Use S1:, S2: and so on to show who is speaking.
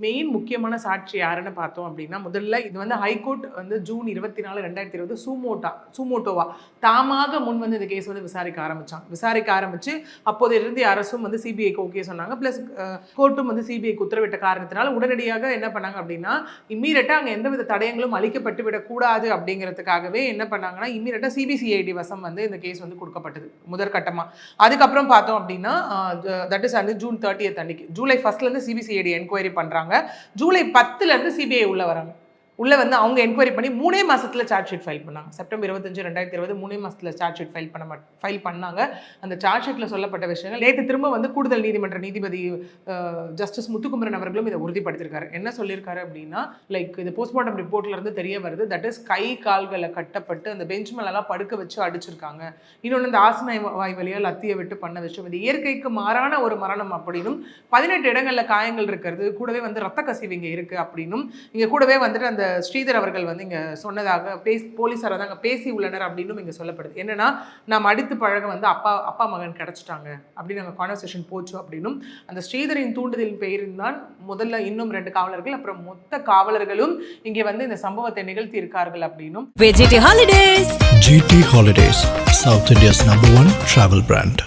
S1: Main முக்கியமான சாட்சி யாருன்னு பார்த்தோம் அப்படின்னா, முதல்ல இது வந்து ஹைகோர்ட் வந்து ஜூன் 24, 2020 சூமோட்டோவா தாமாக முன் வந்து இந்த கேஸ் வந்து விசாரிக்க ஆரம்பிச்சு அப்போது இருந்த அரசும் வந்து சிபிஐக்கு ஓகே சொன்னாங்க. ப்ளஸ் கோர்ட்டும் வந்து சிபிஐக்கு உத்தரவிட்ட காரணத்தினால உடனடியாக என்ன பண்ணாங்க அப்படின்னா, இம்மீடியட்டாக அங்கே எந்தவித தடயங்களும் அளிக்கப்பட்டு விடக்கூடாது அப்படிங்கிறதுக்காகவே என்ன பண்ணாங்கன்னா, இம்மீடியட்டாக சிபிசிஐடி வசம் வந்து இந்த கேஸ் வந்து கொடுக்கப்பட்டது முதற்கட்டமாக. அதுக்கப்புறம் பார்த்தோம் அப்படின்னா, தட் இஸ் வந்து ஜூன் 30 அன்னைக்கு ஜூலை 1 சிபிசிஐடி என்கொயரி பண்ணுறாங்க. ஜூலை 10 சிபிஐ உள்ள வராங்க. உள்ளே வந்து அவங்க என்கொயரி பண்ணி 3 மாதத்தில் சார்ஜ் ஷீட் ஃபைல் பண்ணாங்க. செப்டம்பர் 25, 2020 3 மாதத்தில் சார்ஜ் ஷீட் ஃபைல் பண்ணாங்க. அந்த சார்ஜ் ஷீட்டில் சொல்லப்பட்ட விஷயங்கள் நேற்று திரும்ப வந்து கூடுதல் நீதிமன்ற நீதிபதி ஜஸ்டிஸ் முத்துக்குமரன் அவர்களும் இதை உறுதிப்படுத்தியிருக்காரு. என்ன சொல்லியிருக்காரு அப்படின்னா, லைக் இது போஸ்ட்மார்ட்டம் ரிப்போர்ட்லேருந்து தெரிய வருது, தட் இஸ் கை கால்களை கட்டப்பட்டு அந்த பெஞ்ச் மேலெல்லாம் படுக்க வச்சு அடிச்சிருக்காங்க. இன்னொன்று இந்த ஆசன வாய் வழியாக லத்தியை விட்டு பண்ண விஷயம், இது இயற்கைக்கு மாறான ஒரு மரணம் அப்படின்னும் 18 இடங்களில் காயங்கள் இருக்கிறது, கூடவே வந்து ரத்த கசிவு இங்கே இருக்குது அப்படின்னும், இங்கே கூடவே வந்துட்டு அந்த ஸ்ரீதர் அவர்கள் வந்து இங்கே சொன்னதாக போலீஸார் வந்து அங்கே பேசி உள்ளனர் அப்படின்னு இங்கே சொல்லப்படுது. என்னன்னா, நாம் அடித்து பழக வந்து அப்பா மகன் கிடச்சிட்டாங்க அப்படின்னு அங்கே கான்வர்சேஷன் போச்சு அப்படின்னும், அந்த ஸ்ரீதரின் தூண்டுதலின் பெயரில் தான் முதல்ல இன்னும் 2 காவலர்கள் அப்புறம் மொத்த காவலர்களும் இங்கே வந்து இந்த சம்பவத்தை நிகழ்த்தி இருக்கார்கள் அப்படின்னும்.
S2: GT Holidays, South India's #1 travel brand.